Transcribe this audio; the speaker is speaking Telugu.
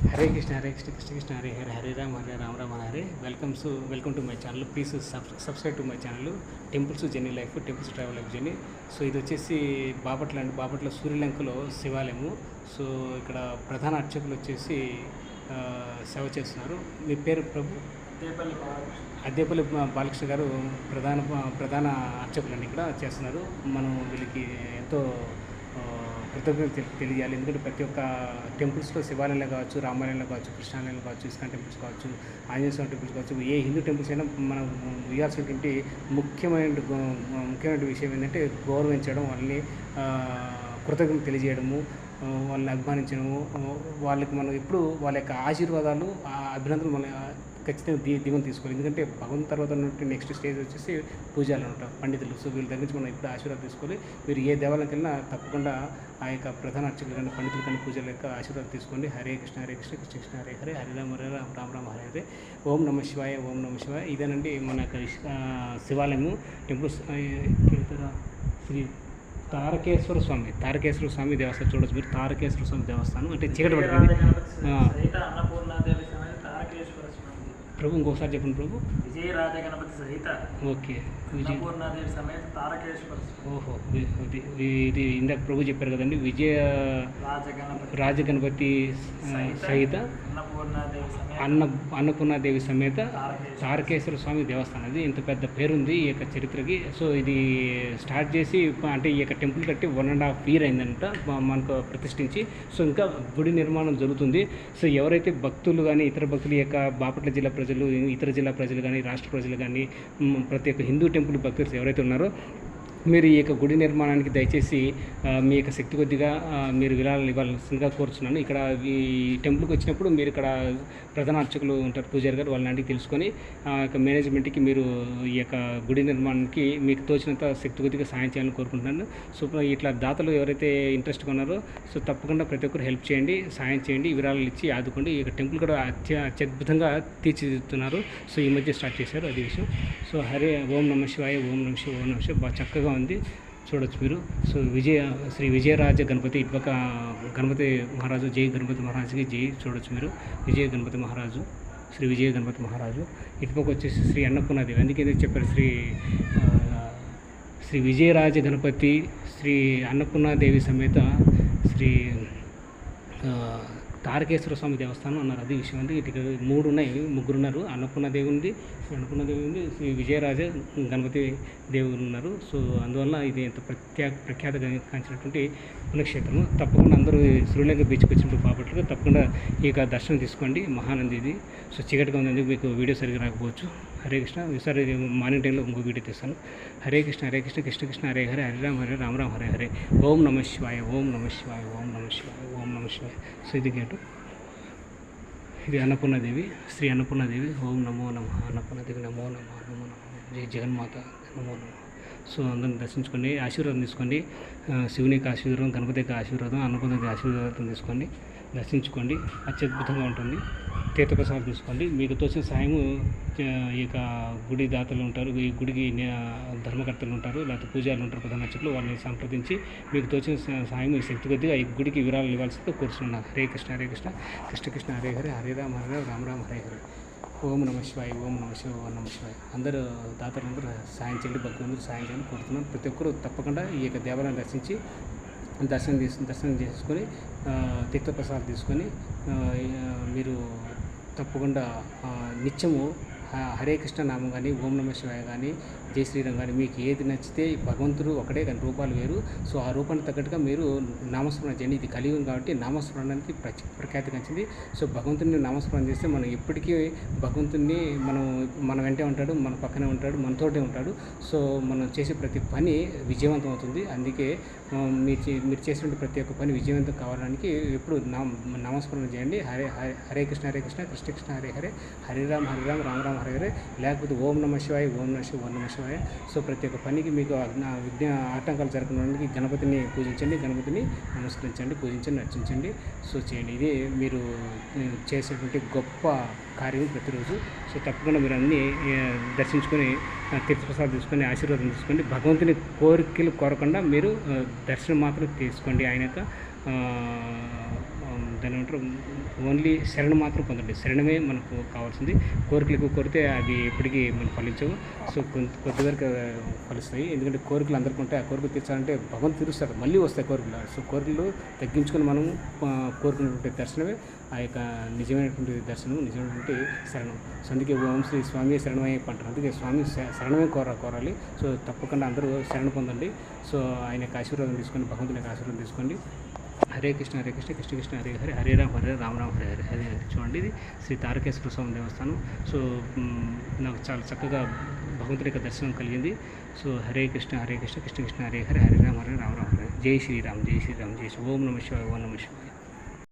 Hare Krishna Hare Krishna Krishna Krishna Hare Hare Hare Rama Rama Hare. Welcome to my channel. Please subscribe to my channel temples journey life, temples travel life journey. So ఇది వచ్చేసి బాపట్ల అండి. బాపట్ల సూర్యలంకలో శివాలయము. సో ఇక్కడ ప్రధాన అర్చకులు వచ్చేసి సేవ చేస్తున్నారు. మీ పేరు ప్రభు? అద్దేపల్లి బాలకృష్ణ గారు ప్రధాన అర్చకులండి ఇక్కడ చేస్తున్నారు. మనం వీళ్ళకి ఎంతో కృతజ్ఞతలు తెలియాలి. ఎందుకంటే ప్రతి ఒక్క టెంపుల్స్లో శివాలయంలో కావచ్చు, రామాలయంలో కావచ్చు, కృష్ణాలయంలో కావచ్చు, ఇస్కాన్ టెంపుల్స్ కావచ్చు, ఆంజనేయ స్వామి టెంపుల్స్ కావచ్చు, ఏ హిందూ టెంపుల్స్ అయినా మనం ఇవ్వాల్సినటువంటి ముఖ్యమైన విషయం ఏంటంటే గౌరవించడం, వాళ్ళని కృతజ్ఞత తెలియజేయడము, వాళ్ళని అభిమానించడము, వాళ్ళకి మనం ఎప్పుడు వాళ్ళ యొక్క ఆశీర్వాదాలు, అభినందనలు మన ఖచ్చితంగా దిగుని తీసుకోవాలి. ఎందుకంటే భగవంతు తర్వాత ఉన్నటువంటి నెక్స్ట్ స్టేజ్ వచ్చేసి పూజలు ఉంటారు పండితులు. సో వీళ్ళ దగ్గర నుంచి మనం ఇప్పుడు ఆశీర్వాదం తీసుకోవాలి. మీరు ఏ దేవాలయంకి వెళ్ళినా తప్పకుండా ఆ యొక్క ప్రధాన అర్చకులు కానీ పండితులు కానీ పూజల యొక్క ఆశీర్వాదం తీసుకోండి. హరే కృష్ణ హరే కృష్ణ కృష్ణ కృష్ణ హరే హరే హరే రామ హరే రామ రామ హరే హరే. ఓం నమ శివాయ ఓం నమ శివాయ. ఇదేనండి మన యొక్క శివాలయము టెంపుల్స్. శ్రీ తారకేశ్వర స్వామి దేవస్థానం చూడవచ్చు మీరు. తారకేశ్వర స్వామి దేవస్థానం అంటే చీకటి పడుతుంది. ప్రభు ఇంకొకసారి చెప్పండి ప్రభు. విజయరాజ గణపతి సహిత ఓకే అన్నపూర్ణాదేవి సమేత తారకేశ్వర. ఓహో, ఇది ఇందాక ప్రభు చెప్పారు కదండి. విజయ రాజగణపతి సహిత అన్నపూర్ణాదేవి సమేత తారకేశ్వర స్వామి దేవస్థానం. అది ఇంత పెద్ద పేరుంది ఈ యొక్క చరిత్రకి. సో ఇది స్టార్ట్ చేసి అంటే ఈ యొక్క టెంపుల్ కట్టి 1.5 year అయిందంట మనకు ప్రతిష్ఠించి. సో ఇంకా గుడి నిర్మాణం జరుగుతుంది. సో ఎవరైతే భక్తులు కానీ ఇతర భక్తులు, ఈ యొక్క బాపట్ల జిల్లా ప్రజలు, ఇతర జిల్లా ప్రజలు కానీ, రాష్ట్ర ప్రజలు కానీ, ప్రతి ఒక్క హిందూ టెంపుల్ భక్తులు ఎవరైతే ఉన్నారో మీరు ఈ యొక్క గుడి నిర్మాణానికి దయచేసి మీ యొక్క శక్తి కొద్దిగా మీరు విరాళాలు ఇవ్వాల్సిందిగా కోరుచున్నాను. ఇక్కడ ఈ టెంపుల్కి వచ్చినప్పుడు మీరు ఇక్కడ ప్రధాన అర్చకులు ఉంటారు, పూజారి గారు, వాళ్ళని అడిగి తెలుసుకొని ఆ యొక్క మేనేజ్మెంట్కి మీరు ఈ యొక్క గుడి నిర్మాణానికి మీకు తోచినంత శక్తి కొద్దిగా సాయం చేయాలని కోరుకుంటున్నాను. సో ఇట్లా దాతలు ఎవరైతే ఇంట్రెస్ట్గా ఉన్నారో సో తప్పకుండా ప్రతి ఒక్కరు హెల్ప్ చేయండి, సాయం చేయండి, విరాళాలు ఇచ్చి ఆదుకోండి. ఈ యొక్క టెంపుల్ కూడా అత్యద్భుతంగా తీర్చిదిద్దుతున్నారు. సో ఈ మధ్య స్టార్ట్ చేశారు, అది విషయం. సో హరే ఓం నమ శివాయ ఓం నమ శివ ఓం నమ శివ. బాగా చక్కగా ఉంది, చూడొచ్చు మీరు. సో శ్రీ విజయరాజ గణపతి ఇటుపక్క గణపతి మహారాజు, జై గణపతి మహారాజుకి జై. చూడొచ్చు మీరు విజయ గణపతి మహారాజు, శ్రీ విజయ గణపతి మహారాజు. ఇటుపక్క వచ్చేసి శ్రీ అన్నపూర్ణాదేవి. అందుకే చెప్పారు శ్రీ విజయరాజ గణపతి శ్రీ అన్నపూర్ణాదేవి సమేత శ్రీ తారకేశ్వర స్వామి దేవస్థానం అన్నారు. అది విషయం అండి. ఇటు 3 ఉన్నాయి, 3 ఉన్నారు. అన్నపూర్ణాదేవి ఉంది, శ్రీ విజయరాజ గణపతి దేవుడు ఉన్నారు. సో అందువల్ల ఇది ఎంత ప్రఖ్యాతగాంచినటువంటి పుణ్యక్షేత్రము. తప్పకుండా అందరూ శ్రీలంక బీచ్కి వచ్చినప్పుడు బాపట్ల తప్పకుండా ఈ యొక్క దర్శనం తీసుకోండి. మహానంది ఇది. సో చీకటిగా ఉందని మీకు వీడియో సరిగ్గా రాకపోవచ్చు. హరే కృష్ణ. ఈసారి మార్నింగ్ టైంలో ఇంకో వీడియో తీస్తాను. హరే కృష్ణ కృష్ణ కృష్ణ హరే హరే హరే రామ రామ హరే హరే. ఓం నమ శివాయ ఓం నమ శివాయ ఓం నమ శివాయ ఓం నమ శివాయ. సో ఇది గేటు. ఇది అన్నపూర్ణాదేవి, శ్రీ అన్నపూర్ణాదేవి. ఓం నమో నమ అన్నపూర్ణాదేవి నమో నమ నమో నమ. జై జగన్మాత నమో నమ. సో అందరిని దర్శించుకోండి, ఆశీర్వాదం తీసుకోండి. శివునికి ఆశీర్వాదం, గణపతికి ఆశీర్వాదం, అన్నపూర్ణకి ఆశీర్వాదం తీసుకోండి, దర్శించుకోండి. అత్యద్భుతంగా ఉంటుంది. తీర్థప్రసాదం తీసుకోండి. మీకు తోచిన సాయము ఈ యొక్క గుడి దాతలు ఉంటారు, ఈ గుడికి ధర్మకర్తలు ఉంటారు, లేకపోతే పూజారులు ఉంటారు, ప్రధాన అర్చకులు, వాళ్ళని సంప్రదించి మీకు తోచిన సాయం ఈ శక్తి కొద్దిగా ఈ గుడికి విరాళాలు ఇవ్వాల్సిందిగా కోరుతున్నాను. హరే కృష్ణ కృష్ణ కృష్ణ హరే హరే హరే రామ హరే రామ రామ హరే హరే. ఓం నమ శివాయ ఓం నమ శివాయ ఓం నమ శివాయ. అందరూ దాతలందరూ సాయం చేయండి, భక్తులందరూ సాయం చేయాలని కోరుతున్నాను. ప్రతి ఒక్కరూ తప్పకుండా ఈ యొక్క దేవాలయం దర్శించి దర్శనం చేసుకొని తీర్థప్రసాదాలు తీసుకొని మీరు తప్పకుండా నిత్యము హరే కృష్ణ నామం కానీ, ఓం నమ శివాయ కానీ, జై శ్రీరామ్ కానీ, మీకు ఏది నచ్చితే భగవంతుడు ఒకటే కానీ రూపాలు వేరు. సో ఆ రూపానికి తగ్గట్టుగా మీరు నామస్మరణ చేయండి. ఇది కలియుగం కాబట్టి నామస్మరణానికి ప్రఖ్యాతి కంచింది. సో భగవంతుడిని నామస్మరణ చేస్తే మనం ఎప్పటికీ భగవంతుడిని మన వెంటే ఉంటాడు, మన పక్కనే ఉంటాడు, మనతోటే ఉంటాడు. సో మనం చేసే ప్రతి పని విజయవంతం అవుతుంది. అందుకే మీరు చేసినటువంటి ప్రతి ఒక్క పని విజయవంతం కావడానికి ఎప్పుడు నామస్మరణ చేయండి. హరే కృష్ణ కృష్ణ కృష్ణ హరే హరే హరే రామ రామ రామ హరే హరే. లేకపోతే ఓం నమ శివాయ ఓం నమ శివ ఓం నమ శివాయ. సో ప్రతి ఒక్క పనికి మీకు ఆటంకాలు జరగడానికి గణపతిని పూజించండి, గణపతిని నమస్కరించండి, పూజించండి, అర్చించండి. సో చేయండి. ఇది మీరు చేసేటువంటి గొప్ప కార్యం ప్రతిరోజు. సో తప్పకుండా మీరు అన్నీ దర్శించుకొని తీర్థప్రసాదం తీసుకొని ఆశీర్వాదం తీసుకోండి. భగవంతుని కోరికలు కోరకుండా మీరు దర్శనం మాత్రం తీసుకోండి. ఆయన యొక్క దాని ఏమంటారు ఓన్లీ శరణం మాత్రం పొందండి. శరణమే మనకు కావాల్సింది. కోరికలు ఎక్కువ కోరితే అవి ఎప్పటికీ మనం ఫలించవు. సో కొద్ది వరకు ఫలిస్తాయి. ఎందుకంటే కోరికలు అందరికీ ఉంటాయి. ఆ కోరికలు తీర్చాలంటే భగవంతుడు తీరుస్తాడు, మళ్ళీ వస్తాయి కోరికలు. సో కోరికలు తగ్గించుకొని మనం కోరుకున్నటువంటి దర్శనమే ఆ యొక్క నిజమైనటువంటి దర్శనం, నిజమైనటువంటి శరణం. సో అందుకే ఓం శ్రీ స్వామి శరణమయ్యప్ప అంటారు. అందుకే స్వామి శరణమే కోరాలి. సో తప్పకుండా అందరూ శరణ పొందండి. సో ఆయన యొక్క ఆశీర్వాదం తీసుకోండి, భగవంతుని యొక్క ఆశీర్వాదం తీసుకోండి. హరే కృష్ణ కృష్ణ కృష్ణ హరే హరే, హరే రామ రామ హరే హరే హరే హరే. చూడండి, ఇది శ్రీ తారకేశ్వర స్వామి దేవస్థానం. సో నాకు చాలా చక్కగా భగవంతుడి యొక్క దర్శనం కలిగింది. సో హరే కృష్ణ కృష్ణ కృష్ణ హరే హరే, హరే రామ రామ రామ హరే. జై శ్రీరామ్, జై శ్రీరామ్, జై శ్రీ ఓం నమః శివాయ, ఓం నమః శివాయ.